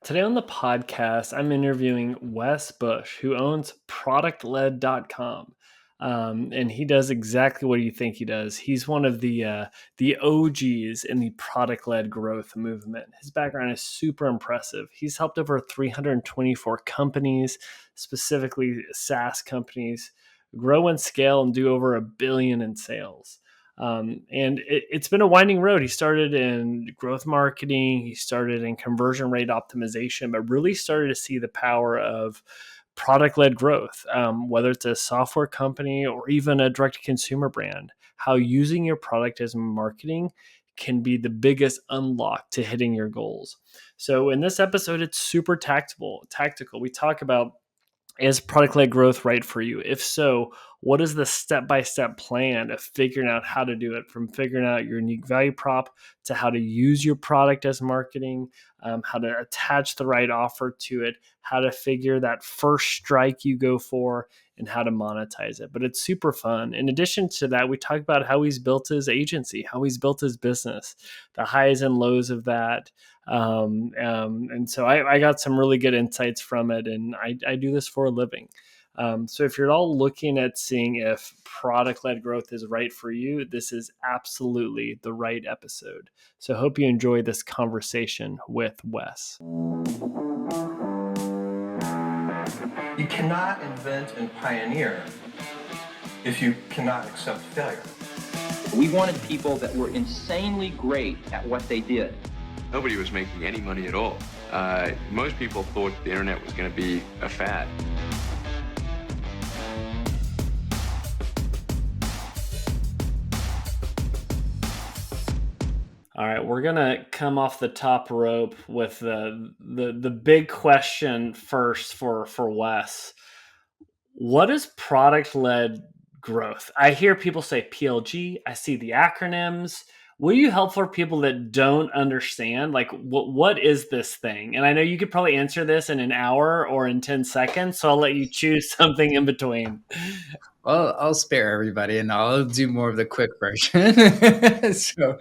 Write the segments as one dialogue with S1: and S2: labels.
S1: Today on the podcast, I'm interviewing Wes Bush, who owns productled.com. And he does exactly what you think he does. He's one of the OGs in the product led growth movement. His background is super impressive. He's helped over 324 companies, specifically SaaS companies, grow and scale and do over $1 billion in sales. And it's been a winding road. He started in growth marketing, he started in conversion rate optimization, but really started to see the power of product led growth, whether it's a software company or even a direct to consumer brand, how using your product as marketing can be the biggest unlock to hitting your goals. So in this episode, it's super tactical. We talk about, is product led growth right for you? If so, what is the step by step plan of figuring out how to do it, from figuring out your unique value prop to how to use your product as marketing, how to attach the right offer to it, how to figure that first strike you go for, and how to monetize it. But it's super fun. In addition to that, we talk about how he's built his agency, how he's built his business, the highs and lows of that. And so I got some really good insights from it, and I do this for a living. So if you're all looking at seeing if product-led growth is right for you, this is absolutely the right episode. So I hope you enjoy this conversation with Wes.
S2: You cannot invent and pioneer if you cannot accept failure.
S3: We wanted people that were insanely great at what they did.
S4: Nobody was making any money at all. Most people thought the internet was going to be a fad.
S1: All right, we're gonna come off the top rope with the big question first for Wes. What is product-led growth? I hear people say PLG. I see the acronyms. Will you help for people that don't understand? Like, what is this thing? And I know you could probably answer this in an hour or in 10 seconds, so I'll let you choose something in between.
S5: Well, I'll spare everybody and I'll do more of the quick version. So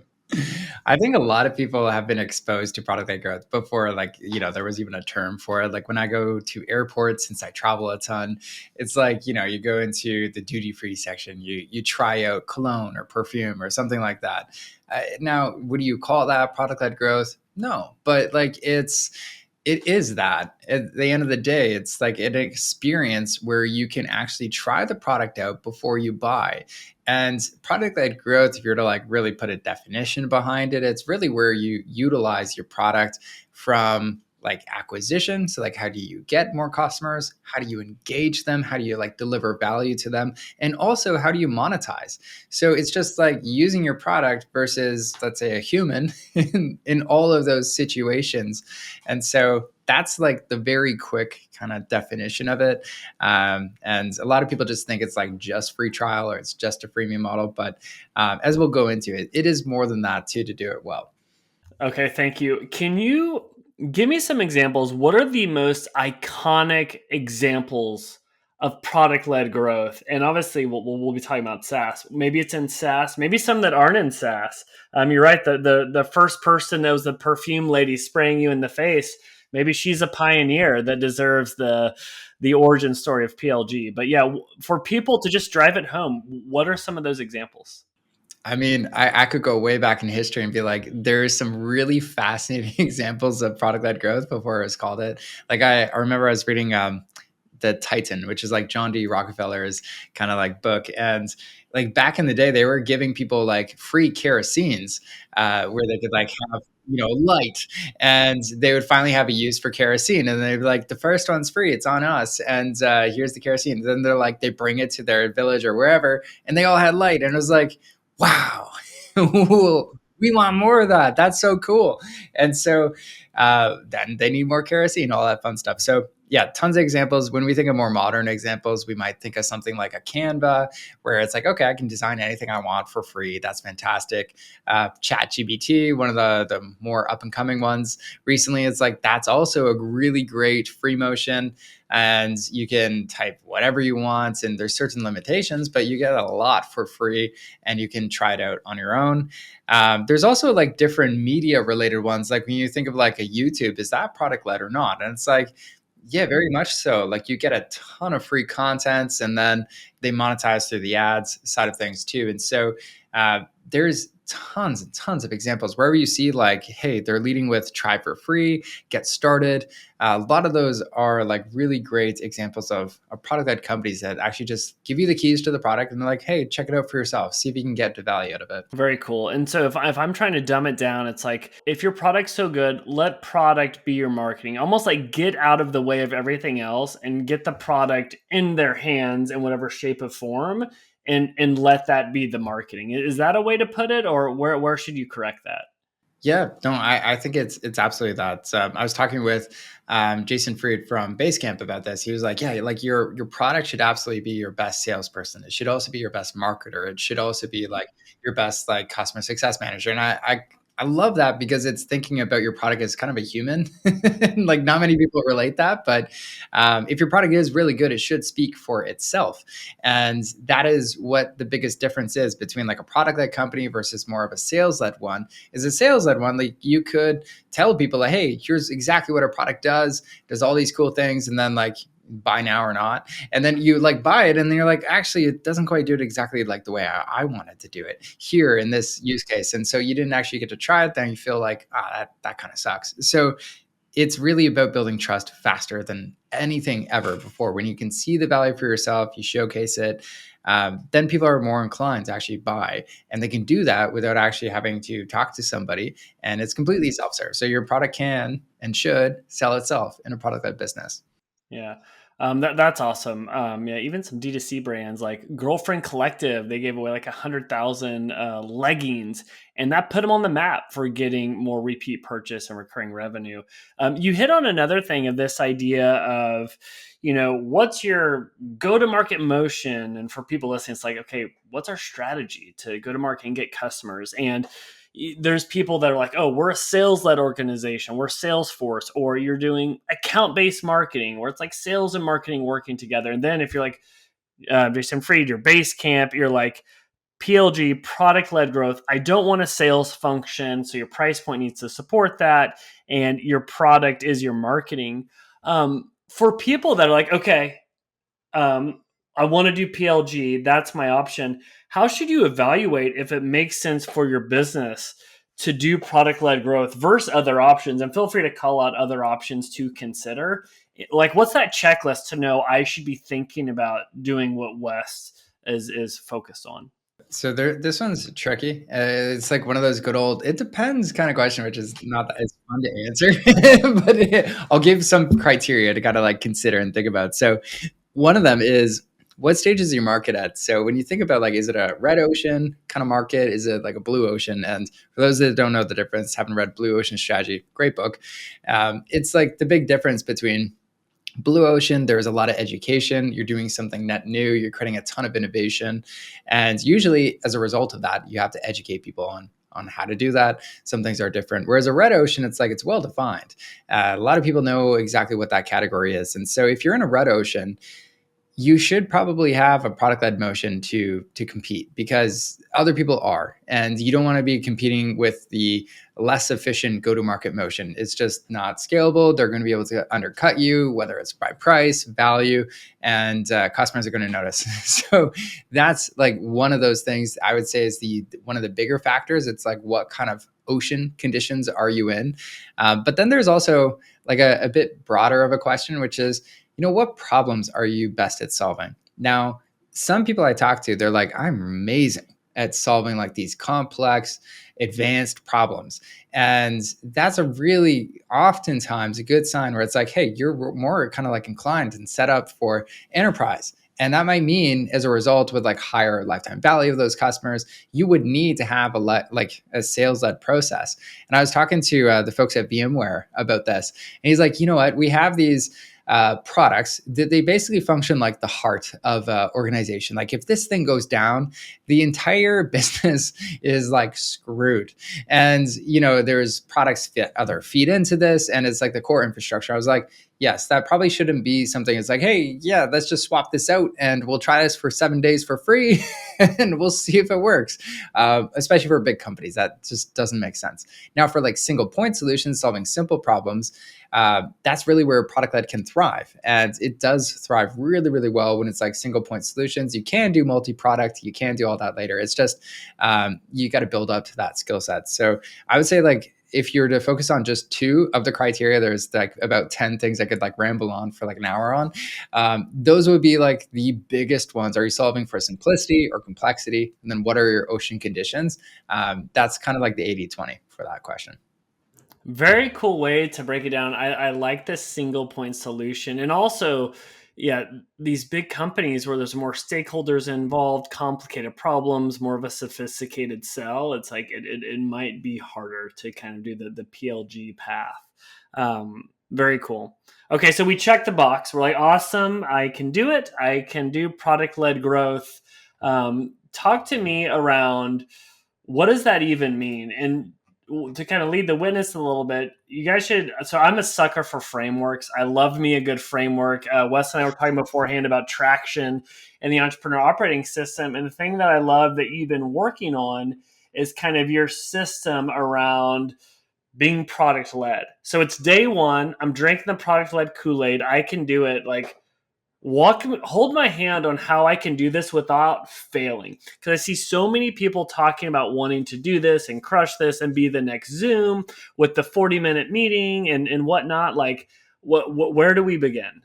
S5: I think a lot of people have been exposed to product-led growth before, there was even a term for it. Like when I go to airports, since I travel a ton, it's like, you go into the duty-free section, you try out cologne or perfume or something like that. Now, would you call that product-led growth? No, but it is that. At the end of the day, it's like an experience where you can actually try the product out before you buy. And product-led growth, if you're to really put a definition behind it, it's really where you utilize your product from acquisition. So how do you get more customers? How do you engage them? How do you deliver value to them? And also, how do you monetize? So it's just using your product versus, let's say, a human in all of those situations. And so that's the very quick kind of definition of it. And a lot of people just think it's just free trial or it's just a freemium model. But as we'll go into it, it is more than that too, to do it well.
S1: Okay, thank you. Can you give me some examples? What are the most iconic examples of product-led growth? And obviously, we'll be talking about SaaS. Maybe it's in SaaS. Maybe some that aren't in SaaS. You're right. The first person that was the perfume lady spraying you in the face, maybe she's a pioneer that deserves the origin story of PLG. But yeah, for people to just drive it home, what are some of those examples?
S5: I mean, I could go way back in history and be like, there's some really fascinating examples of product-led growth before it was called it. I remember I was reading The Titan, which is John D. Rockefeller's kind of book. And back in the day, they were giving people free kerosenes where they could have light, and they would finally have a use for kerosene, and they'd be like, the first one's free, it's on us, and here's the kerosene. Then they're they bring it to their village or wherever, and they all had light, and it was wow, we want more of that. That's so cool. And so then they need more kerosene, all that fun stuff. So yeah, tons of examples. When we think of more modern examples, we might think of something like a Canva, where it's okay, I can design anything I want for free. That's fantastic. ChatGPT, one of the more up and coming ones recently, it's that's also a really great free motion. And you can type whatever you want, and there's certain limitations, but you get a lot for free, and you can try it out on your own. There's also different media related ones. When you think of a a YouTube, is that product led or not? And it's like, yeah, very much so. Like you get a ton of free contents, and then they monetize through the ads side of things too. And so there's tons and tons of examples wherever you see like, hey, they're leading with try for free, get started. A lot of those are like really great examples of product-led companies that actually just give you the keys to the product and they're like, hey, check it out for yourself. See if you can get the value out of it.
S1: Very cool. And so if I'm trying to dumb it down, it's like, if your product's so good, let product be your marketing. Almost like get out of the way of everything else and get the product in their hands in whatever shape or form, and let that be the marketing. Is that a way to put it, or where should you correct that?
S5: Yeah, no, I think it's absolutely that. I was talking with Jason Fried from Basecamp about this. He was like, yeah, like your product should absolutely be your best salesperson. It should also be your best marketer. It should also be like your best like customer success manager. And I love that because it's thinking about your product as kind of a human. Like not many people relate that, but if your product is really good, it should speak for itself. And that is what the biggest difference is between like a product-led company versus more of a sales-led one. Is a sales-led one, like you could tell people like, hey, here's exactly what our product does all these cool things, and then like buy now or not. And then you like buy it and then you're like, actually, it doesn't quite do it exactly like the way I wanted to do it here in this use case. And so you didn't actually get to try it. Then you feel like, that kind of sucks. So it's really about building trust faster than anything ever before. When you can see the value for yourself, you showcase it, then people are more inclined to actually buy. And they can do that without actually having to talk to somebody. And it's completely self-serve. So your product can and should sell itself in a product-led business.
S1: Yeah. That's awesome. Yeah, even some D2C brands like Girlfriend Collective, they gave away like 100,000 leggings, and that put them on the map for getting more repeat purchase and recurring revenue. You hit on another thing of this idea of, what's your go-to-market motion? And for people listening, it's like, okay, what's our strategy to go to market and get customers? And there's people that are like, oh, we're a sales-led organization, we're Salesforce, or you're doing account-based marketing, where it's like sales and marketing working together. And then if you're like Jason Fried, your Basecamp, you're like PLG, product-led growth. I don't want a sales function, so your price point needs to support that, and your product is your marketing. For people that are like, okay, I want to do PLG, that's my option. How should you evaluate if it makes sense for your business to do product-led growth versus other options? And feel free to call out other options to consider. Like, what's that checklist to know I should be thinking about doing what Wes is focused on?
S5: So this one's tricky. It's like one of those good old, it depends kind of question, which is not that it's fun to answer, but I'll give some criteria to kind of like consider and think about. So one of them is, what stage is your market at? So when you think about like, is it a red ocean kind of market? Is it like a blue ocean? And for those that don't know the difference, haven't read Blue Ocean Strategy, great book. It's like the big difference between blue ocean, there's a lot of education. You're doing something net new. You're creating a ton of innovation. And usually as a result of that, you have to educate people on how to do that. Some things are different. Whereas a red ocean, it's like, it's well-defined. A lot of people know exactly what that category is. And so if you're in a red ocean, you should probably have a product-led motion to compete, because other people are, and you don't want to be competing with the less efficient go-to-market motion. It's just not scalable. They're going to be able to undercut you, whether it's by price, value, and customers are going to notice. So that's like one of those things I would say is one of the bigger factors. It's like, what kind of ocean conditions are you in? But then there's also like a bit broader of a question, which is, what problems are you best at solving? Now, some people I talk to, they're like, I'm amazing at solving like these complex, advanced problems. And that's a really oftentimes a good sign where it's like, hey, you're more kind of like inclined and set up for enterprise. And that might mean, as a result, with like higher lifetime value of those customers, you would need to have a sales-led process. And I was talking to the folks at VMware about this, and he's like, you know what, we have these products that they basically function like the heart of an organization. Like if this thing goes down, the entire business is like screwed. And, there's products that other feed into this, and it's like the core infrastructure. I was like, yes, that probably shouldn't be something. It's like, hey, yeah, let's just swap this out and we'll try this for 7 days for free and we'll see if it works. Especially for big companies, that just doesn't make sense. Now, for like single point solutions, solving simple problems, that's really where product led can thrive. And it does thrive really, really well when it's like single point solutions. You can do multi product, you can do all that later. It's just you got to build up to that skill set. So I would say, like, if you're to focus on just two of the criteria, there's like about 10 things I could like ramble on for like an hour on. Those would be like the biggest ones. Are you solving for simplicity or complexity? And then what are your ocean conditions? That's kind of like the 80-20 for that question.
S1: Very cool way to break it down. I like this single point solution. And also, yeah, these big companies where there's more stakeholders involved, complicated problems, more of a sophisticated sell, it's like it might be harder to kind of do the PLG path. Very cool. Okay, so we check the box. We're like, awesome, I can do it. I can do product-led growth. Talk to me around, what does that even mean? And to kind of lead the witness a little bit, you guys should. So I'm a sucker for frameworks. I love me a good framework. Wes and I were talking beforehand about traction and the entrepreneur operating system. And the thing that I love that you've been working on is kind of your system around being product led. So it's day one. I'm drinking the product led Kool-Aid. I can do it. Like, hold my hand on how I can do this without failing. Because I see so many people talking about wanting to do this and crush this and be the next Zoom with the 40-minute meeting and whatnot. Like, where do we begin?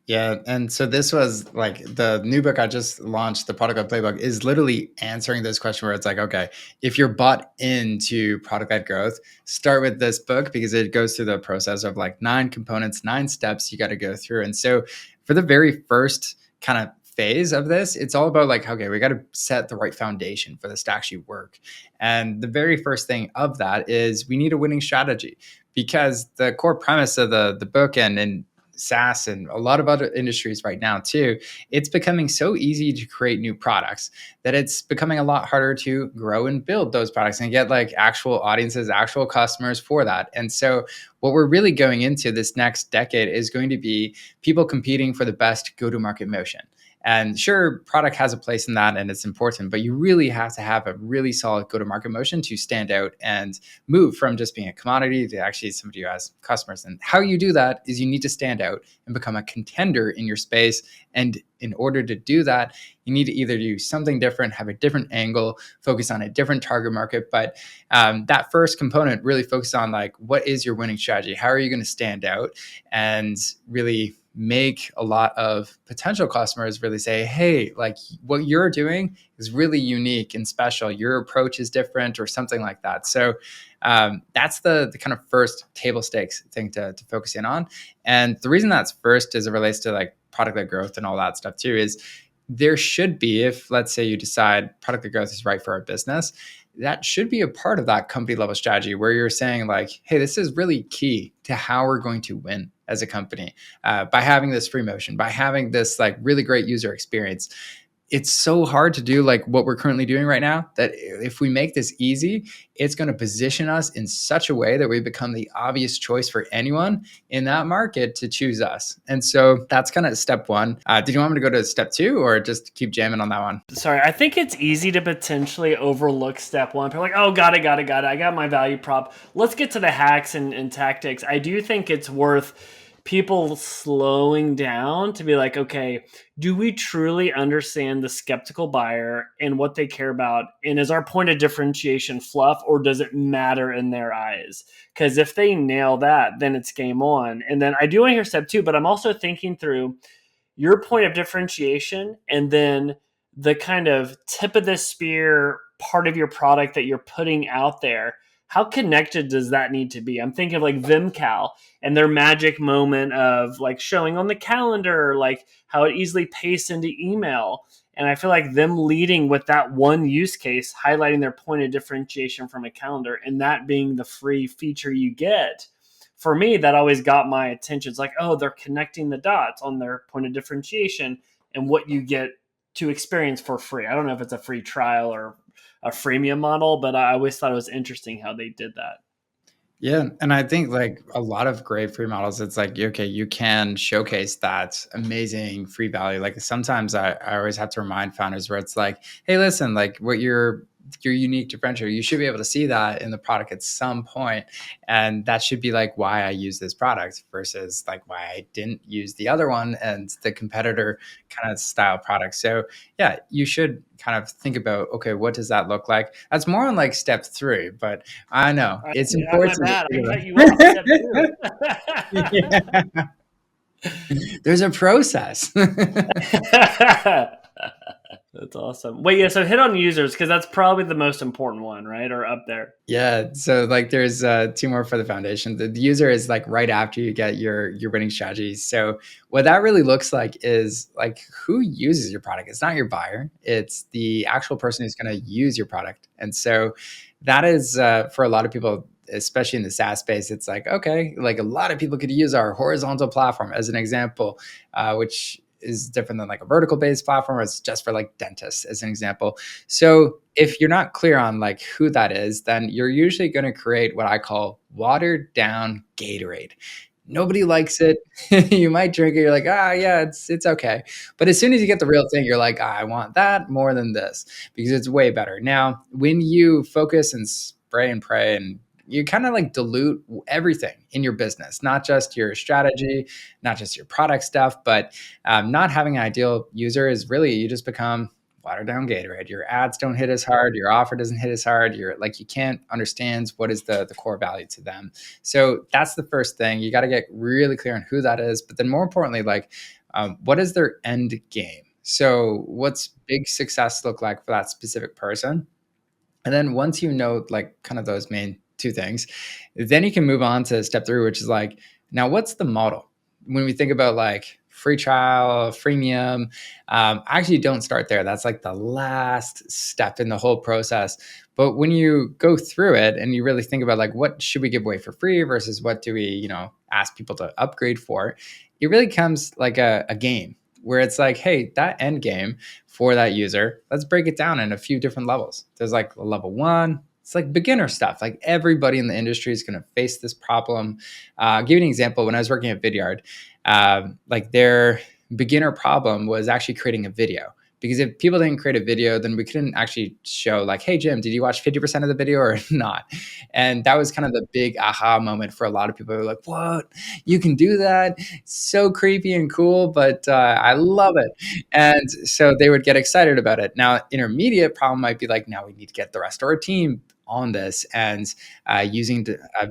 S5: Yeah. And so this was like the new book I just launched, the Product Led Playbook, is literally answering this question where it's like, okay, if you're bought into product led growth, start with this book because it goes through the process of like 9 components, 9 steps you got to go through. And so for the very first kind of phase of this, it's all about like, okay, we got to set the right foundation for this to actually work. And the very first thing of that is we need a winning strategy, because the core premise of the book and SaaS and a lot of other industries right now too, it's becoming so easy to create new products that it's becoming a lot harder to grow and build those products and get like actual audiences, actual customers for that. And so what we're really going into this next decade is going to be people competing for the best go-to-market motion. And sure, product has a place in that and it's important, but you really have to have a really solid go-to-market motion to stand out and move from just being a commodity to actually somebody who has customers. And how you do that is you need to stand out and become a contender in your space. And in order to do that, you need to either do something different, have a different angle, focus on a different target market. But that first component really focuses on like, what is your winning strategy? How are you going to stand out and really make a lot of potential customers really say, hey, like what you're doing is really unique and special. Your approach is different or something like that. So that's the kind of first table stakes thing to focus in on. And the reason that's first as it relates to like product-led growth and all that stuff too is there should be, if let's say you decide product-led growth is right for our business, that should be a part of that company level strategy where you're saying like, hey, this is really key to how we're going to win as a company by having this free motion, by having this like really great user experience. It's so hard to do like what we're currently doing right now that if we make this easy, it's going to position us in such a way that we become the obvious choice for anyone in that market to choose us. And so that's kind of step one. Did you want me to go to step 2 or just keep jamming on that one?
S1: Sorry, I think it's easy to potentially overlook step 1. People are like, oh, got it. I got my value prop. Let's get to the hacks and tactics. I do think it's worth people slowing down to be like, okay, do we truly understand the skeptical buyer and what they care about? And is our point of differentiation fluff, or does it matter in their eyes? Because if they nail that, then it's game on. And then I do want to hear step 2, but I'm also thinking through your point of differentiation and then the kind of tip of the spear part of your product that you're putting out there. How connected does that need to be? I'm thinking of like VimCal and their magic moment of like showing on the calendar, like how it easily pastes into email. And I feel like them leading with that one use case, highlighting their point of differentiation from a calendar, and that being the free feature you get. For me, that always got my attention. It's like, oh, they're connecting the dots on their point of differentiation and what you get to experience for free. I don't know if it's a free trial or a freemium model, but I always thought it was interesting how they did that.
S5: Yeah, and I think like a lot of great free models, it's like, okay, you can showcase that amazing free value. Like sometimes I always have to remind founders where it's like, hey, listen, like what your unique differentiator, you should be able to see that in the product at some point. And that should be like why I use this product versus like why I didn't use the other one and the competitor kind of style product. So yeah, you should kind of think about, okay, what does that look like? That's more on like step three, but I know it's
S1: Yeah, my
S5: important to
S1: bad. I
S5: figure
S1: cut you off. Step
S5: that. Yeah. There's a process.
S1: two. That's awesome. Wait, yeah. So hit on users because that's probably the most important one, right? Or up there.
S5: Yeah. So like there's two more for the foundation. The user is like right after you get your winning strategies. So what that really looks like is like who uses your product. It's not your buyer. It's the actual person who's going to use your product. And so that is for a lot of people, especially in the SaaS space, it's like, okay, like a lot of people could use our horizontal platform as an example, which is different than like a vertical based platform. Or it's just for like dentists as an example. So if you're not clear on like who that is, then you're usually going to create what I call watered down Gatorade. Nobody likes it. You might drink it. You're like, yeah, it's okay. But as soon as you get the real thing, you're like, I want that more than this because it's way better. Now, when you focus and spray and pray and you kind of like dilute everything in your business, not just your strategy, not just your product stuff, but not having an ideal user is really you just become watered down Gatorade. Your ads don't hit as hard. Your offer doesn't hit as hard. You're like, you can't understand what is the core value to them. So that's the first thing. You got to get really clear on who that is. But then more importantly, like, what is their end game? So what's big success look like for that specific person? And then once you know, like kind of those main two things, then you can move on to step three, which is like, now what's the model? When we think about like free trial, freemium, actually don't start there. That's like the last step in the whole process. But when you go through it and you really think about like, what should we give away for free versus what do we, ask people to upgrade for, it really comes like a game where it's like, hey, that end game for that user, let's break it down in a few different levels. There's like a level one, it's like beginner stuff. Like everybody in the industry is going to face this problem. I'll give you an example. When I was working at Vidyard, like their beginner problem was actually creating a video. Because if people didn't create a video, then we couldn't actually show like, hey, Jim, did you watch 50% of the video or not? And that was kind of the big aha moment for a lot of people who were like, what? You can do that? It's so creepy and cool, but I love it. And so they would get excited about it. Now, intermediate problem might be like, now we need to get the rest of our team on this and using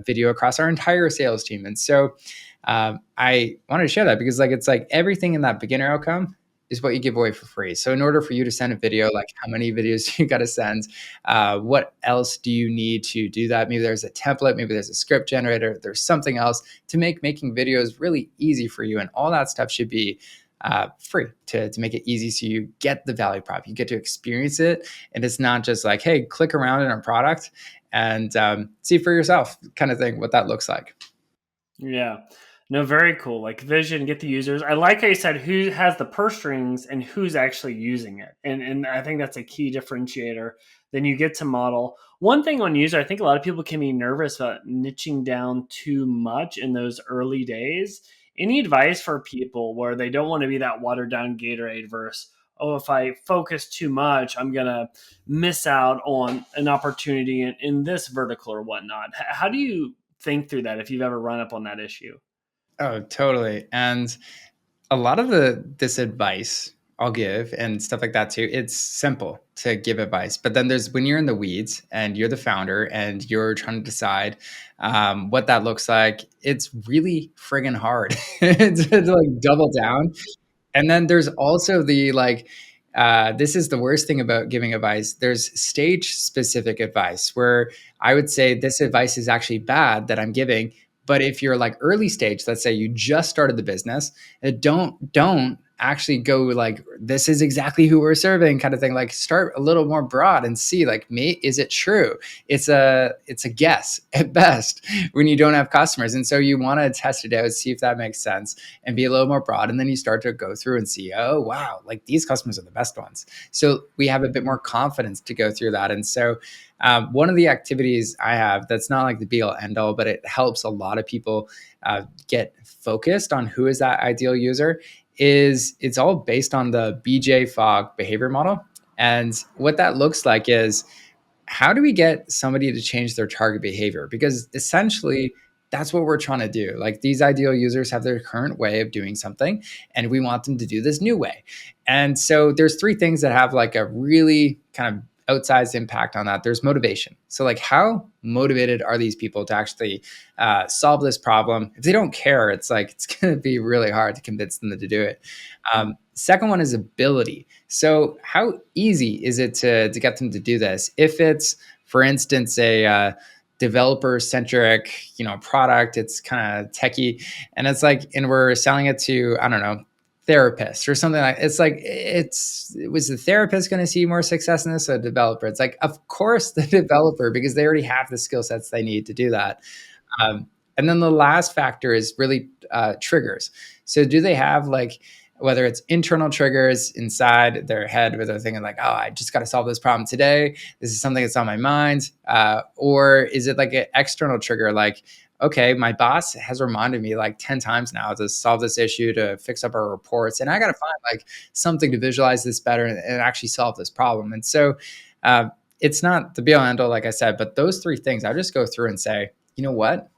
S5: video across our entire sales team. And so I wanted to share that because like it's like everything in that beginner outcome is what you give away for free. So in order for you to send a video, like how many videos do you got to send? What else do you need to do that? Maybe there's a template, maybe there's a script generator, there's something else to make making videos really easy for you. And all that stuff should be free to make it easy so you get the value prop, you get to experience it. And it's not just like, hey, click around in our product and see for yourself kind of thing, what that looks like.
S1: Yeah. No, very cool. Like vision, get the users. I like how you said who has the purse strings and who's actually using it. And I think that's a key differentiator. Then you get to model. One thing on user, I think a lot of people can be nervous about niching down too much in those early days. Any advice for people where they don't want to be that watered down Gatorade versus, oh, if I focus too much, I'm going to miss out on an opportunity in this vertical or whatnot. How do you think through that if you've ever run up on that issue?
S5: Oh, totally. And a lot of this advice I'll give and stuff like that too, it's simple to give advice. But then there's when you're in the weeds and you're the founder and you're trying to decide what that looks like, it's really friggin' hard to like double down. And then there's also the like, this is the worst thing about giving advice. There's stage specific advice where I would say this advice is actually bad that I'm giving. But if you're like early stage, let's say you just started the business, don't actually go like, this is exactly who we're serving kind of thing. Like start a little more broad and see like, is it true? It's a guess at best when you don't have customers. And so you want to test it out, see if that makes sense and be a little more broad. And then you start to go through and see, oh, wow, like these customers are the best ones. So we have a bit more confidence to go through that. And so one of the activities I have that's not like the be all end all, but it helps a lot of people get focused on who is that ideal user is it's all based on the BJ Fogg behavior model. And what that looks like is how do we get somebody to change their target behavior? Because essentially, that's what we're trying to do. Like these ideal users have their current way of doing something, and we want them to do this new way. And so there's three things that have like a really kind of outsized impact on that. There's motivation. So like how motivated are these people to actually solve this problem? If they don't care, it's like, it's going to be really hard to convince them to do it. Second one is ability. So how easy is it to get them to do this? If it's, for instance, a developer centric, product, it's kind of techie and it's like, and we're selling it to, I don't know, therapist or something like was the therapist going to see more success in this or a developer? It's like, of course the developer, because they already have the skill sets they need to do that. And then the last factor is really triggers. So do they have like, whether it's internal triggers inside their head where they're thinking like, oh, I just got to solve this problem today. This is something that's on my mind. Or is it like an external trigger? Like, okay, my boss has reminded me like 10 times now to solve this issue, to fix up our reports. And I got to find like something to visualize this better and actually solve this problem. And so it's not the be all end all, like I said, but those three things, I just go through and say, you know what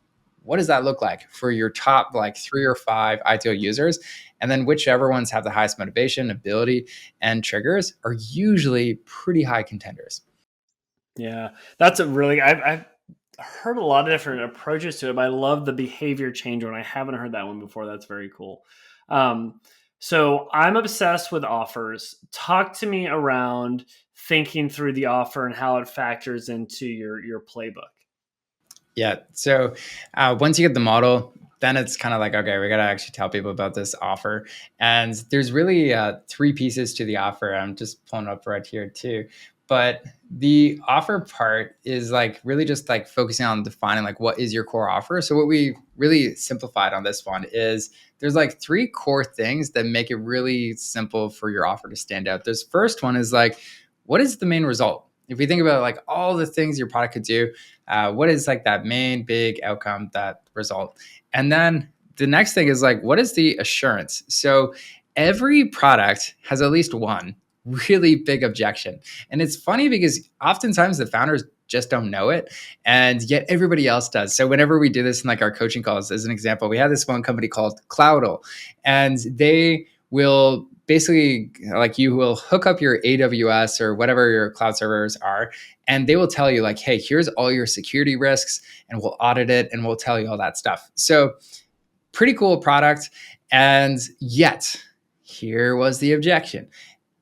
S5: does that look like for your top like 3 or 5 ideal users? And then whichever ones have the highest motivation, ability, and triggers are usually pretty high contenders.
S1: Yeah, that's a really, I've heard a lot of different approaches to it, but I love the behavior change one. I haven't heard that one before. That's very cool. So I'm obsessed with offers. Talk to me around thinking through the offer and how it factors into your playbook.
S5: Yeah. So once you get the model, then it's kind of like, okay, we got to actually tell people about this offer. And there's really 3 pieces to the offer. I'm just pulling it up right here too. But the offer part is like really just like focusing on defining like what is your core offer. So what we really simplified on this one is there's like 3 core things that make it really simple for your offer to stand out. This first one is like, what is the main result? If we think about like all the things your product could do, what is like that main big outcome, that result? And then the next thing is like, what is the assurance? So every product has at least one really big objection. And it's funny because oftentimes the founders just don't know it, and yet everybody else does. So whenever we do this in like our coaching calls, as an example, we have this one company called Cloudle, and they will basically like you will hook up your AWS or whatever your cloud servers are, and they will tell you like, hey, here's all your security risks, and we'll audit it and we'll tell you all that stuff. So pretty cool product. And yet here was the objection.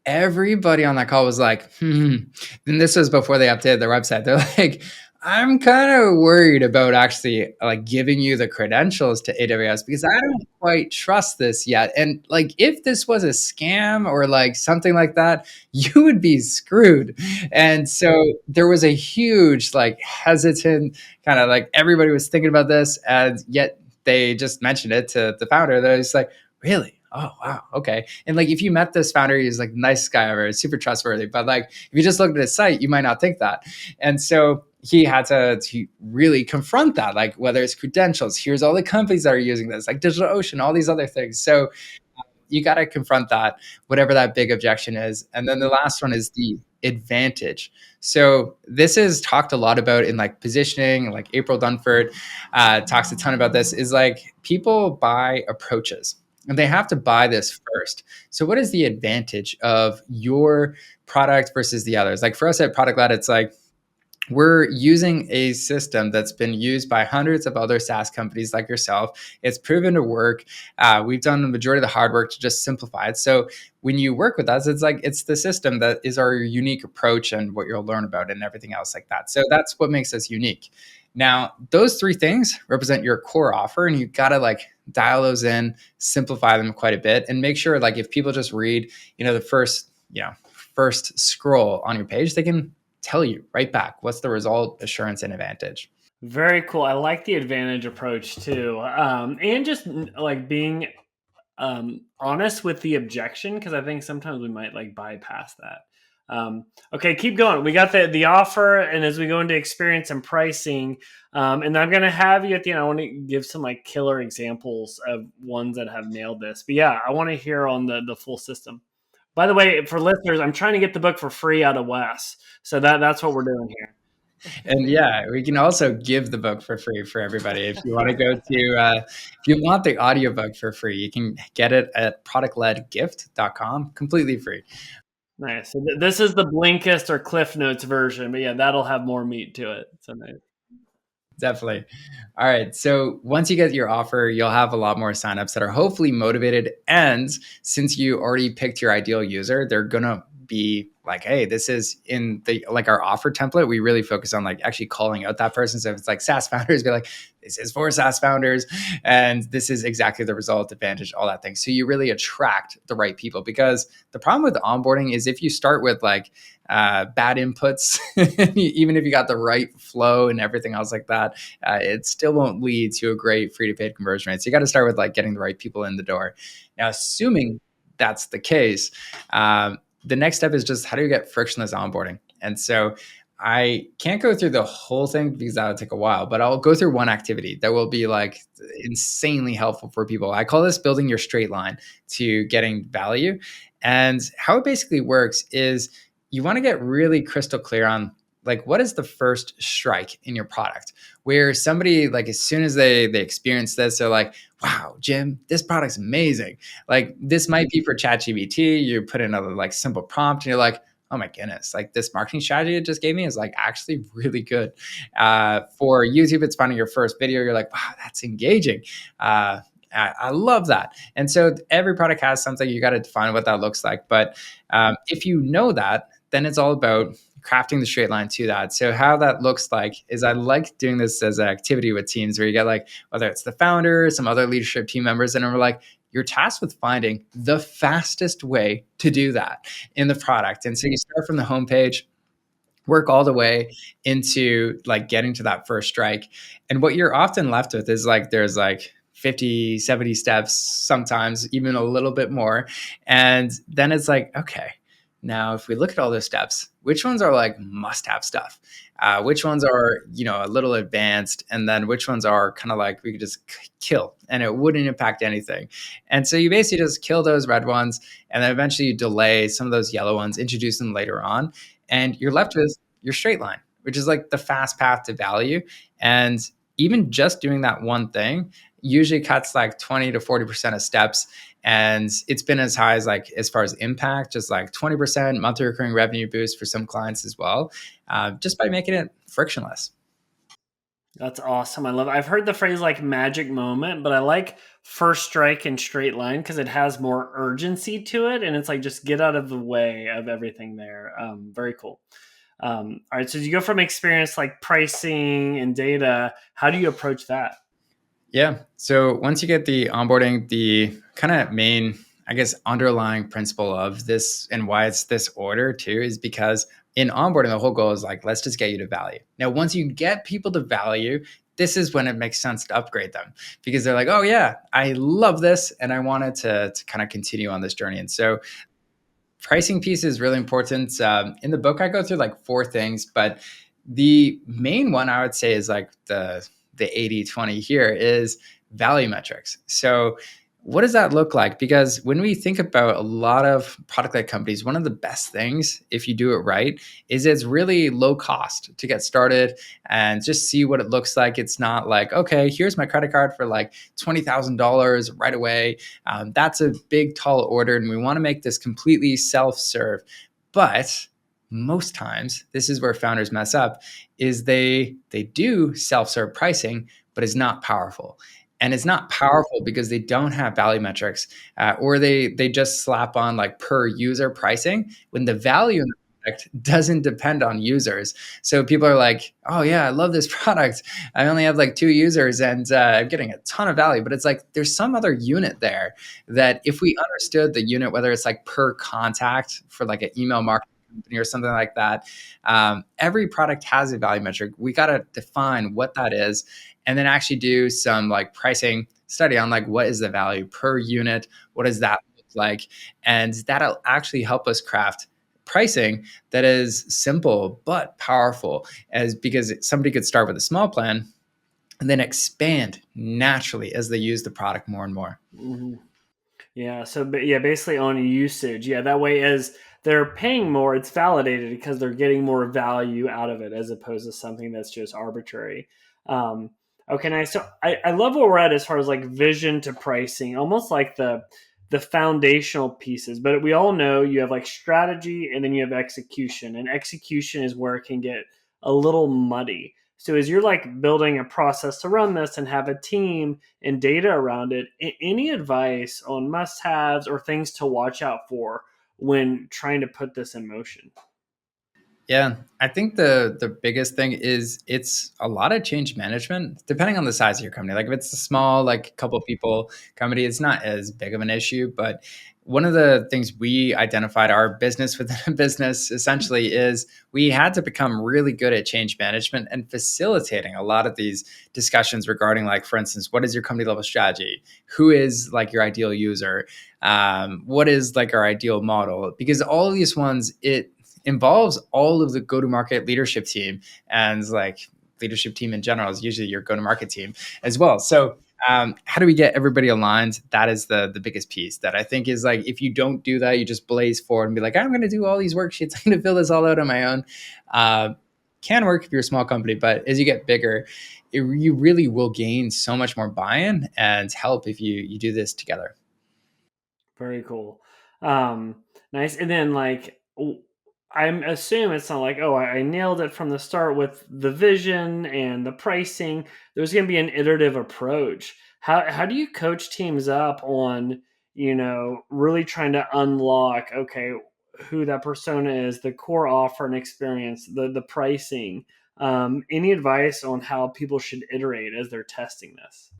S5: Everybody on that call was like, and this was before they updated their website. They're like, I'm kind of worried about actually like giving you the credentials to AWS because I don't quite trust this yet. And like, if this was a scam or like something like that, you would be screwed. And so there was a huge like hesitant kind of like everybody was thinking about this, and yet they just mentioned it to the founder. They're just like, really? Oh, wow. Okay. And like, if you met this founder, he's like the nicest guy ever, super trustworthy. But like, if you just looked at his site, you might not think that. And so he had to really confront that, like whether it's credentials, here's all the companies that are using this, like DigitalOcean, all these other things. So you got to confront that, whatever that big objection is. And then the last one is the advantage. So this is talked a lot about in like positioning, like April Dunford talks a ton about this, is like people buy approaches. And they have to buy this first. So what is the advantage of your product versus the others? Like for us at Product Led, it's like we're using a system that's been used by hundreds of other SaaS companies like yourself. It's proven to work. We've done the majority of the hard work to just simplify it. So when you work with us, it's like it's the system that is our unique approach and what you'll learn about it and everything else like that. So that's what makes us unique. Now, those 3 things represent your core offer, and you got to like dial those in, simplify them quite a bit, and make sure like if people just read, the first scroll on your page, they can tell you right back what's the result, assurance, and advantage.
S1: Very cool. I like the advantage approach too. And just like being honest with the objection, because I think sometimes we might like bypass that. Okay, keep going. We got the offer, and as we go into experience and pricing, and I'm gonna have you at the end. I want to give some like killer examples of ones that have nailed this. But yeah, I want to hear on the full system. By the way, for listeners, I'm trying to get the book for free out of Wes, so that's what we're doing here.
S5: And yeah, we can also give the book for free for everybody. If you want to go to, if you want the audiobook for free, you can get it at productledgift.com, completely free.
S1: Nice. So this is the Blinkist or Cliff Notes version, but yeah, that'll have more meat to it. So nice.
S5: Definitely. All right. So once you get your offer, you'll have a lot more signups that are hopefully motivated. And since you already picked your ideal user, they're going to be like, hey, this is in the like our offer template. We really focus on like actually calling out that person. So if it's like SaaS founders, be like, this is for SaaS founders, and this is exactly the result, advantage, all that thing. So you really attract the right people, because the problem with onboarding is if you start with like bad inputs, even if you got the right flow and everything else like that, it still won't lead to a great free to paid conversion rate. So you got to start with like getting the right people in the door. Now, assuming that's the case, the next step is just how do you get frictionless onboarding? And so I can't go through the whole thing because that would take a while, but I'll go through one activity that will be like insanely helpful for people. I call this building your straight line to getting value. And how it basically works is you want to get really crystal clear on like, what is the first strike in your product where somebody like, as soon as they experience this, they're like, wow, Jim, this product's amazing. Like this might be for ChatGPT. You put in a like simple prompt and you're like, oh my goodness, like this marketing strategy it just gave me is like actually really good. For YouTube, it's finding your first video. You're like, wow, that's engaging. I love that. And so every product has something. You got to define what that looks like. But if you know that, then it's all about crafting the straight line to that. So how that looks like is I like doing this as an activity with teams where you get like, whether it's the founder, some other leadership team members, and we're like, you're tasked with finding the fastest way to do that in the product. And so you start from the homepage, work all the way into like getting to that first strike. And what you're often left with is like, there's like 50, 70 steps, sometimes even a little bit more. And then it's like, okay, now, if we look at all those steps, which ones are like must-have stuff? Which ones are, a little advanced? And then which ones are kind of like we could just kill and it wouldn't impact anything. And so you basically just kill those red ones and then eventually you delay some of those yellow ones, introduce them later on. And you're left with your straight line, which is like the fast path to value. And even just doing that one thing usually cuts like 20 to 40% of steps. And it's been as high as like, as far as impact, just like 20% monthly recurring revenue boost for some clients as well, just by making it frictionless.
S1: That's awesome. I love it. I've heard the phrase like magic moment, but I like first strike and straight line because it has more urgency to it. And it's like, just get out of the way of everything there. Very cool. All right. So you go from experience like pricing and data. How do you approach that?
S5: Yeah. So once you get the onboarding, the kind of main, I guess, underlying principle of this and why it's this order too, is because in onboarding, the whole goal is like, let's just get you to value. Now, once you get people to value, this is when it makes sense to upgrade them because they're like, oh yeah, I love this. And I wanted to kind of continue on this journey. And so pricing piece is really important. In the book, I go through like 4 things, but the main one I would say is like the 80-20 here is value metrics. So what does that look like? Because when we think about a lot of product-led companies, one of the best things, if you do it right, is it's really low cost to get started and just see what it looks like. It's not like, okay, here's my credit card for like $20,000 right away. That's a big, tall order, and we want to make this completely self-serve. But most times, this is where founders mess up, is they do self-serve pricing, but it's not powerful. And it's not powerful because they don't have value metrics, or they just slap on like per user pricing when the value in the product doesn't depend on users. So people are like, oh yeah, I love this product. I only have like 2 users and I'm getting a ton of value. But it's like there's some other unit there that if we understood the unit, whether it's like per contact for like an email marketing company or something like that, every product has a value metric. We got to define what that is and then actually do some like pricing study on like what is the value per unit, what does that look like, and that'll actually help us craft pricing that is simple but powerful, as because somebody could start with a small plan and then expand naturally as they use the product more and more.
S1: Mm-hmm. Yeah. So, yeah, basically on usage. Yeah. That way, as they're paying more, it's validated because they're getting more value out of it as opposed to something that's just arbitrary. Um, okay. Nice. So I love what we're at as far as like vision to pricing, almost like the foundational pieces. But we all know you have like strategy and then you have execution, and execution is where it can get a little muddy. So as you're like building a process to run this and have a team and data around it, any advice on must-haves or things to watch out for when trying to put this in motion?
S5: Yeah, I think the biggest thing is it's a lot of change management depending on the size of your company. Like if it's a small, like couple people company, it's not as big of an issue. But one of the things we identified our business within a business essentially is we had to become really good at change management and facilitating a lot of these discussions regarding, like, for instance, what is your company level strategy? Who is like your ideal user? What is like our ideal model? Because all of these ones, it involves all of the go-to-market leadership team, and like leadership team in general is usually your go-to-market team as well. So how do we get everybody aligned? That is the biggest piece that I think is like, if you don't do that, you just blaze forward and be like, I'm going to do all these worksheets. I'm going to fill this all out on my own. Can work if you're a small company, but as you get bigger, you really will gain so much more buy-in and help if you do this together.
S1: Very cool. Um, nice. And then like, I'm assume it's not like, oh, I nailed it from the start with the vision and the pricing. There's going to be an iterative approach. How do you coach teams up on, really trying to unlock, okay, who that persona is, the core offer and experience, the pricing. Any advice on how people should iterate as they're testing this?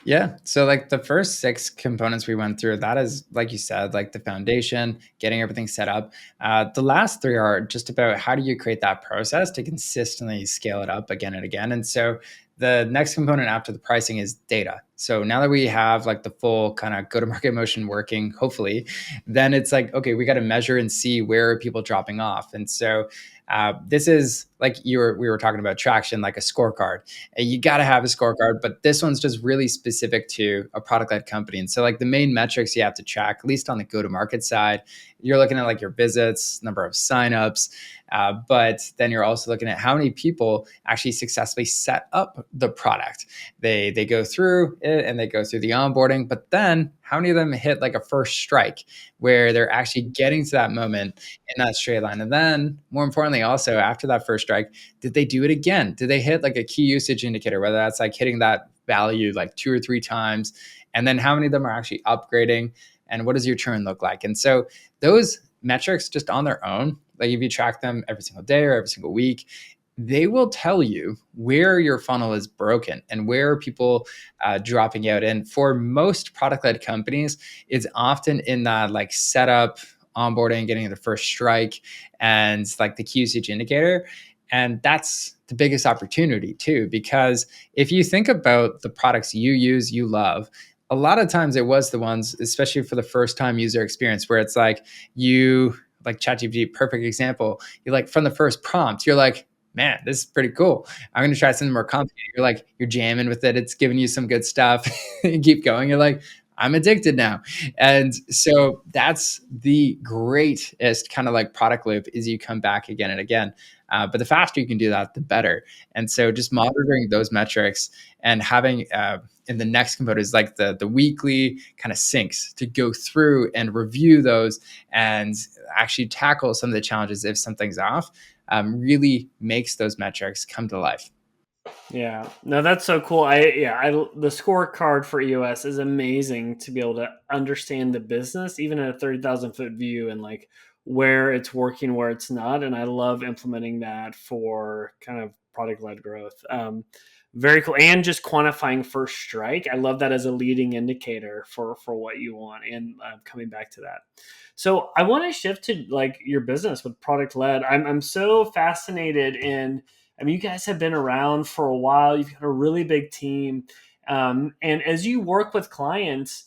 S5: Yeah. So like the first 6 components we went through, that is, like you said, like the foundation, getting everything set up. The last 3 are just about how do you create that process to consistently scale it up again and again. And so the next component after the pricing is data. So now that we have like the full kind of go-to-market motion working, hopefully, then it's like, okay, we got to measure and see where are people dropping off. And so this is like we were talking about traction, like a scorecard. And you got to have a scorecard, but this one's just really specific to a product-led company. And so like the main metrics you have to track, at least on the go-to-market side, you're looking at like your visits, number of signups, but then you're also looking at how many people actually successfully set up the product. They go through it and they go through the onboarding, but then how many of them hit like a first strike where they're actually getting to that moment in that straight line? And then more importantly, also after that first strike, did they do it again? Did they hit like a key usage indicator, whether that's like hitting that value like 2 or 3 times? And then how many of them are actually upgrading? And what does your churn look like? And so those metrics just on their own, like if you track them every single day or every single week, they will tell you where your funnel is broken and where are people dropping out. And for most product-led companies, it's often in that like setup, onboarding, getting the first strike, and like the key usage indicator. And that's the biggest opportunity too, because if you think about the products you use, you love, a lot of times it was the ones, especially for the first time user experience, where it's like like ChatGPT, perfect example. You like from the first prompt, you're like, man, this is pretty cool. I'm going to try something more complicated. You're like, you're jamming with it. It's giving you some good stuff. You keep going. You're like, I'm addicted now. And so that's the greatest kind of like product loop is you come back again and again. But the faster you can do that, the better. And so just monitoring those metrics and having in the next component is like the weekly kind of syncs to go through and review those and actually tackle some of the challenges if something's off, really makes those metrics come to life.
S1: Yeah, no, that's so cool. The scorecard for EOS is amazing to be able to understand the business, even at a 30,000 foot view, and like where it's working, where it's not. And I love implementing that for kind of product-led growth. Very cool. And just quantifying first strike. I love that as a leading indicator for what you want. And coming back to that. So I want to shift to like your business with product led. I'm so fascinated in, I mean, you guys have been around for a while. You've got a really big team. And as you work with clients,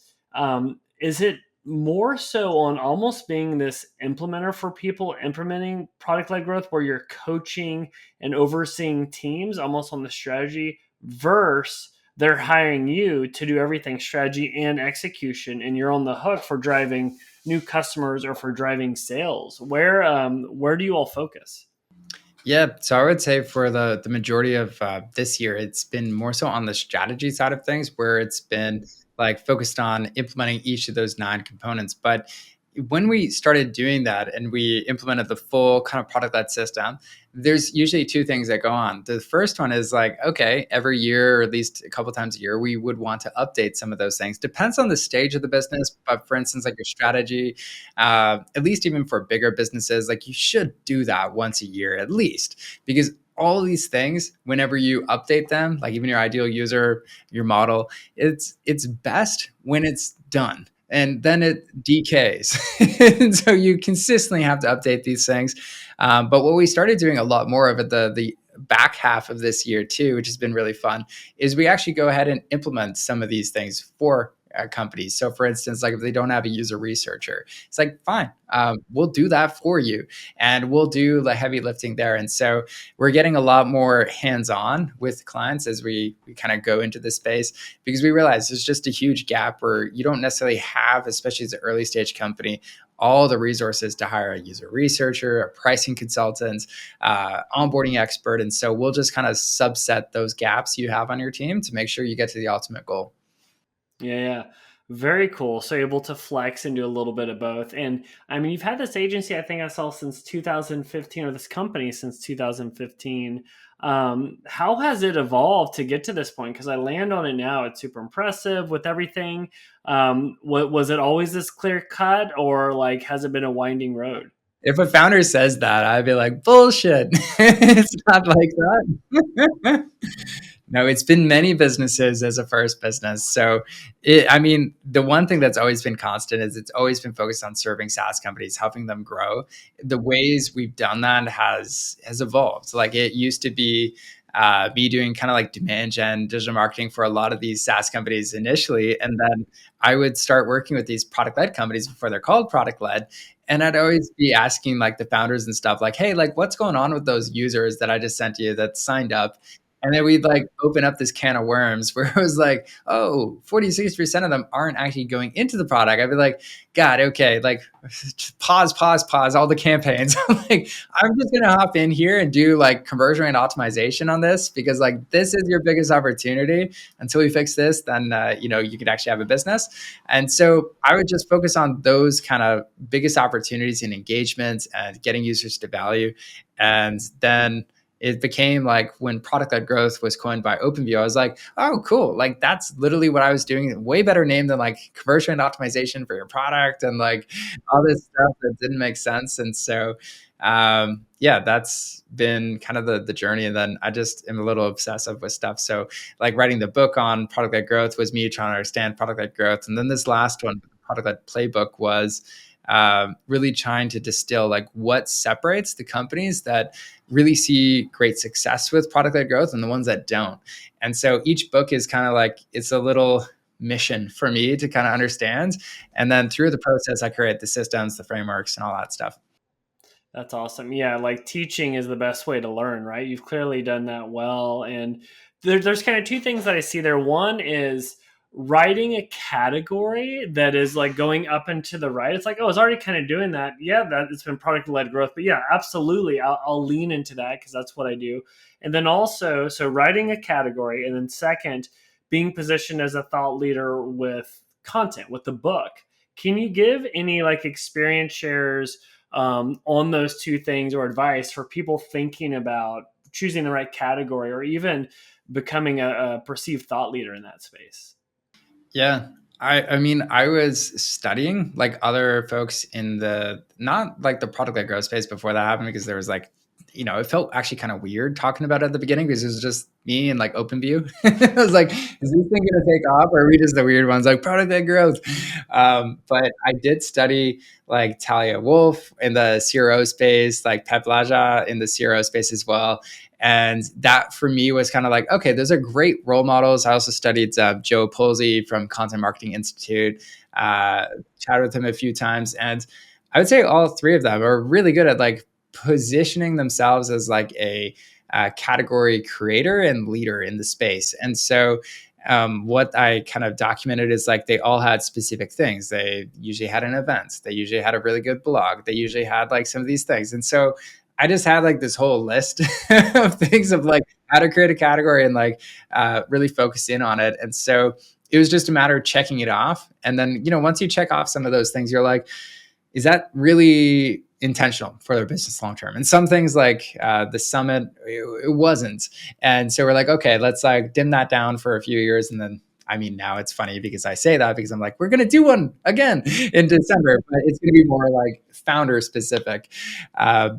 S1: is it more so on almost being this implementer for people implementing product led growth where you're coaching and overseeing teams almost on the strategy versus they're hiring you to do everything strategy and execution, and you're on the hook for driving new customers or for driving sales? Where do you all focus?
S5: Yeah, so I would say for the majority of this year, it's been more so on the strategy side of things, where it's been like focused on implementing each of those 9 components. But when we started doing that and we implemented the full kind of product led system, there's usually 2 things that go on. The first one is like, okay, every year or at least a couple times a year, we would want to update some of those things. Depends on the stage of the business, but for instance, like your strategy, at least even for bigger businesses, like you should do that once a year at least, because all these things, whenever you update them, like even your ideal user, your model, it's best when it's done, and then it decays. And so you consistently have to update these things. But what we started doing a lot more of at the back half of this year too, which has been really fun, is we actually go ahead and implement some of these things for companies. So for instance, like if they don't have a user researcher, it's like, fine, we'll do that for you and we'll do the heavy lifting there. And so we're getting a lot more hands-on with clients as we kind of go into this space, because we realize there's just a huge gap where you don't necessarily have, especially as an early stage company, all the resources to hire a user researcher, a pricing consultant, onboarding expert. And so we'll just kind of subset those gaps you have on your team to make sure you get to the ultimate goal.
S1: Yeah. Very cool. So able to flex and do a little bit of both. And I mean, you've had this agency, I think I saw since 2015, or this company since 2015. How has it evolved to get to this point? Because I land on it now, it's super impressive with everything. Was it always this clear cut, or like has it been a winding road?
S5: If a founder says that, I'd be like, bullshit. It's not like that. No, it's been many businesses as a first business. So, I mean, the one thing that's always been constant is it's always been focused on serving SaaS companies, helping them grow. The ways we've done that has evolved. So like it used to be me doing kind of like demand gen digital marketing for a lot of these SaaS companies initially. And then I would start working with these product led companies before they're called product led. And I'd always be asking like the founders and stuff like, hey, like what's going on with those users that I just sent you that signed up? And then we'd like open up this can of worms where it was like, oh, 60% of them aren't actually going into the product. I'd be like, God, okay, like pause all the campaigns. Like, I'm just going to hop in here and do like conversion rate optimization on this, because like this is your biggest opportunity. Until we fix this, then, you could actually have a business. And so I would just focus on those kind of biggest opportunities and engagements and getting users to value. And then it became like when product-led growth was coined by OpenView, I was like, oh, cool. Like that's literally what I was doing. Way better name than like conversion rate optimization for your product and like all this stuff that didn't make sense. And so, that's been kind of the journey. And then I just am a little obsessive with stuff. So like writing the book on product-led growth was me trying to understand product-led growth. And then this last one, product-led playbook, was really trying to distill like what separates the companies that really see great success with product-led growth and the ones that don't. And so each book is kind of like, it's a little mission for me to kind of understand. And then through the process, I create the systems, the frameworks, and all that stuff.
S1: That's awesome. Yeah, like teaching is the best way to learn, right? You've clearly done that well. And there's kind of 2 things that I see there. One is writing a category that is like going up and to the right. It's like, oh, it's already kind of doing that. Yeah, that it's been product-led growth. But yeah, absolutely. I'll lean into that because that's what I do. And then also, so writing a category. And then second, being positioned as a thought leader with content, with the book. Can you give any like experience shares on those 2 things, or advice for people thinking about choosing the right category or even becoming a perceived thought leader in that space?
S5: Yeah. I mean, I was studying like other folks in the, not like the product led growth space before that happened, because there was like, it felt actually kind of weird talking about it at the beginning because it was just me and like OpenView. I was like, is this thing going to take off, or are we just the weird ones like product led growth? But I did study like Talia Wolf in the CRO space, like Pep Laja in the CRO space as well. And that for me was kind of like, okay, those are great role models. I also studied Joe Polsey from Content Marketing Institute, chatted with him a few times. And I would say all three of them are really good at like positioning themselves as like a category creator and leader in the space. And so what I kind of documented is like they all had specific things. They usually had an event. They usually had a really good blog. They usually had like some of these things. And so I just had like this whole list of things of like how to create a category and like really focus in on it. And so it was just a matter of checking it off. And then, once you check off some of those things, you're like, is that really intentional for their business long term? And some things like the summit, it wasn't. And so we're like, okay, let's like dim that down for a few years. And then, I mean, now it's funny because I say that because I'm like, we're going to do one again in December, but it's going to be more like founder specific.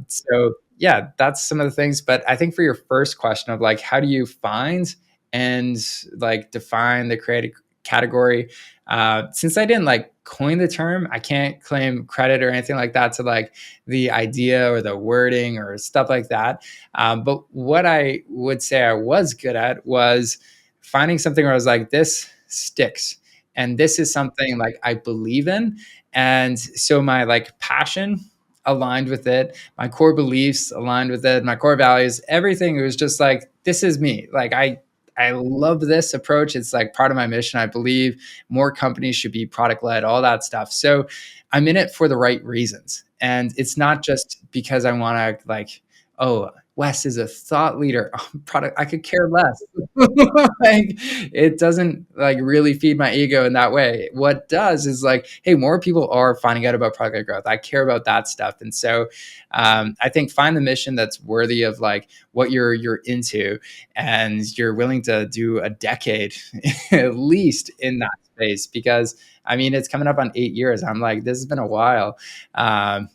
S5: So yeah, that's some of the things. But I think for your first question of like, how do you find and like define the creative category? Since I didn't like coin the term, I can't claim credit or anything like that to like the idea or the wording or stuff like that. But what I would say I was good at was finding something where I was like, this sticks. And this is something like I believe in. And so my like passion aligned with it, my core beliefs aligned with it, my core values, everything. It was just like, this is me. Like I love this approach. It's like part of my mission. I believe more companies should be product led, all that stuff. So I'm in it for the right reasons. And it's not just because I want to like, oh, Wes is a thought leader. Oh, product, I could care less. Like it doesn't like really feed my ego in that way. What does is like, hey, more people are finding out about product growth. I care about that stuff. And so I think find the mission that's worthy of like what you're into, and you're willing to do a decade at least in that space, because I mean, it's coming up on 8 years. I'm like, this has been a while.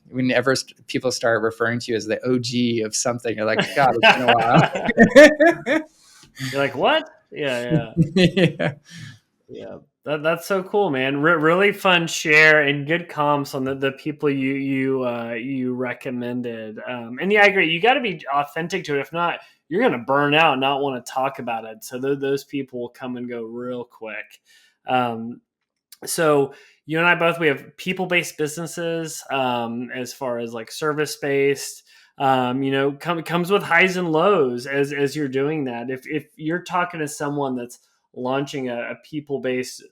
S5: Whenever people start referring to you as the OG of something, you're like, God, it's been a while.
S1: You're like, what? Yeah.
S5: Yeah.
S1: Yeah. That's so cool, man. Really fun share and good comps on the people you recommended. And yeah, I agree. You got to be authentic to it. If not, you're going to burn out and not want to talk about it. So those people will come and go real quick. So you and I both, we have people-based businesses, as far as like service-based, comes with highs and lows as you're doing that. If you're talking to someone that's launching a people-based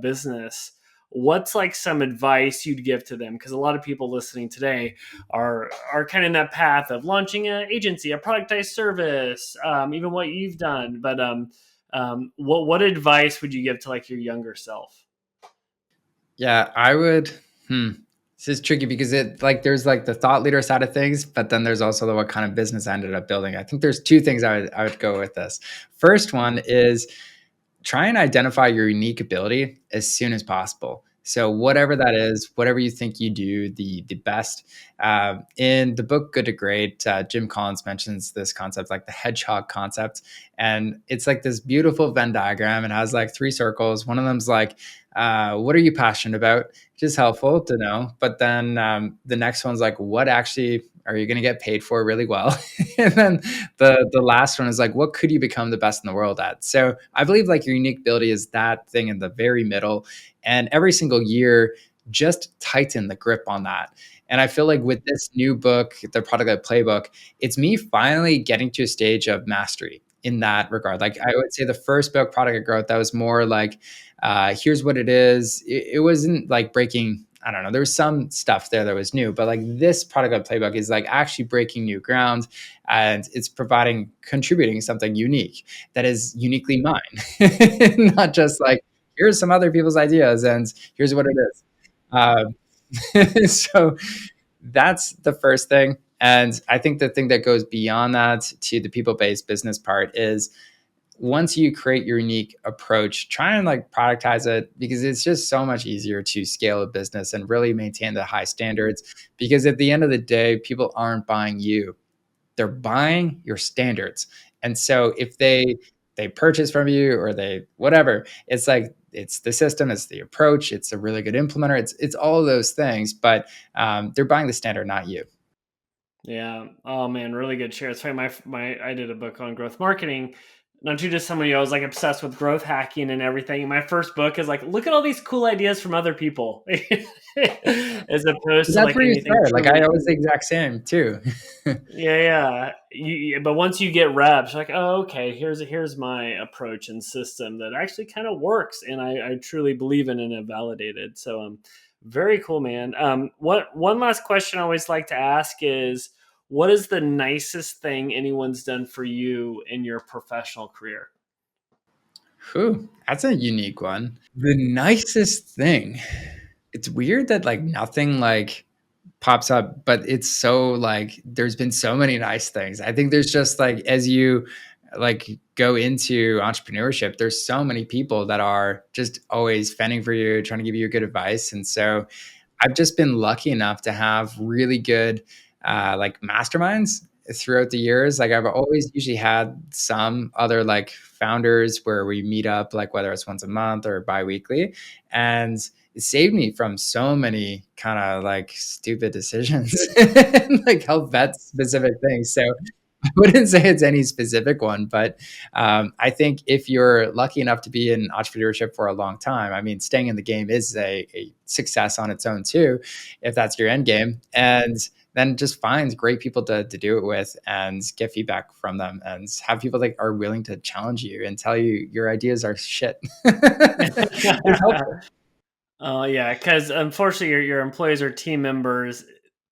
S1: business, what's like some advice you'd give to them? Because a lot of people listening today are kind of in that path of launching an agency, a productized service, even what you've done. But what advice would you give to like your younger self?
S5: Yeah, I would. This is tricky because it like there's like the thought leader side of things, but then there's also the what kind of business I ended up building. I think there's two things I would go with this. First one is try and identify your unique ability as soon as possible. So whatever that is, whatever you think you do the best. In the book Good to Great, Jim Collins mentions this concept, like the hedgehog concept, and it's like this beautiful Venn diagram. It has like three circles. One of them's like, what are you passionate about? Which is helpful to know. But then the next one's like, what actually are you going to get paid for really well? And then the last one is like, what could you become the best in the world at? So I believe like your unique ability is that thing in the very middle. And every single year, just tighten the grip on that. And I feel like with this new book, the Product Led Playbook, it's me finally getting to a stage of mastery in that regard. Like I would say the first book, Product Led Growth, that was more like, here's what it is. It wasn't like breaking, I don't know, there was some stuff there that was new, but like this Product Led Playbook is like actually breaking new ground, and it's contributing something unique that is uniquely mine. Not just like, here's some other people's ideas and here's what it is. So that's the first thing. And I think the thing that goes beyond that to the people-based business part is once you create your unique approach, try and like productize it, because it's just so much easier to scale a business and really maintain the high standards. Because at the end of the day, people aren't buying you, they're buying your standards. And so if they purchase from you, or they whatever, it's like, it's the system, it's the approach, it's a really good implementer, it's all of those things, but they're buying the standard, not you.
S1: Yeah. Oh man, really good share. It's funny. I did a book on growth marketing. Not too just somebody, I was like obsessed with growth hacking and everything. And my first book is like, look at all these cool ideas from other people, as opposed to
S5: That's
S1: like
S5: where you
S1: anything
S5: start. Like,
S1: truly.
S5: I was the exact same too.
S1: Yeah, yeah. But once you get reps, you're like, oh, okay, here's my approach and system that actually kind of works, and I truly believe in and have validated. So, very cool, man. What one last question I always like to ask is, what is the nicest thing anyone's done for you in your professional career?
S5: Whew, that's a unique one. The nicest thing. It's weird that like nothing like pops up, but it's so like there's been so many nice things. I think there's just like, as you like go into entrepreneurship, there's so many people that are just always fending for you, trying to give you good advice. And so I've just been lucky enough to have really good like masterminds throughout the years. Like, I've always usually had some other like founders where we meet up, like whether it's once a month or bi-weekly. And it saved me from so many kind of like stupid decisions and like help vet specific things. So I wouldn't say it's any specific one, but I think if you're lucky enough to be in entrepreneurship for a long time, I mean, staying in the game is a success on its own too, if that's your end game. And then just find great people to do it with and get feedback from them, and have people that are willing to challenge you and tell you your ideas are shit. It's helpful.
S1: Oh yeah, because unfortunately, your employees or team members.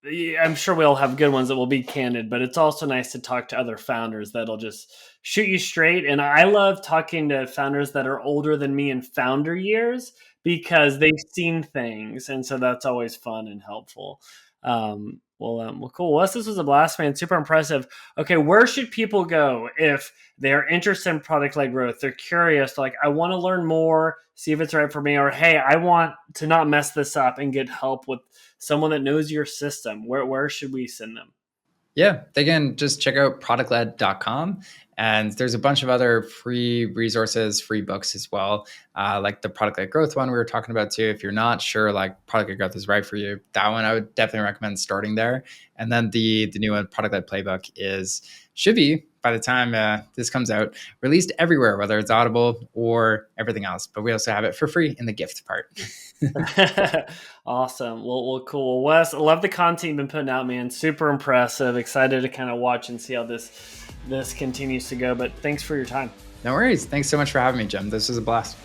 S1: I'm sure we'll have good ones that will be candid, but it's also nice to talk to other founders that'll just shoot you straight. And I love talking to founders that are older than me in founder years, because they've seen things, and so that's always fun and helpful. Well, cool. Wes, this was a blast, man. Super impressive. Okay, where should people go if they're interested in product-led growth? They're curious, like, I want to learn more, see if it's right for me, or hey, I want to not mess this up and get help with someone that knows your system. Where should we send them?
S5: Yeah, they can just check out productled.com. And there's a bunch of other free resources, free books as well, like the product led growth one we were talking about too. If you're not sure like product led growth is right for you, that one I would definitely recommend starting there. And then the new one, product led playbook, should be, by the time this comes out, released everywhere, whether it's Audible or everything else. But we also have it for free in the gift part.
S1: Awesome. Well, cool. Well, Wes, I love the content you've been putting out, man. Super impressive. Excited to kind of watch and see how this continues to go. But thanks for your time.
S5: No worries. Thanks so much for having me, Jim. This was a blast.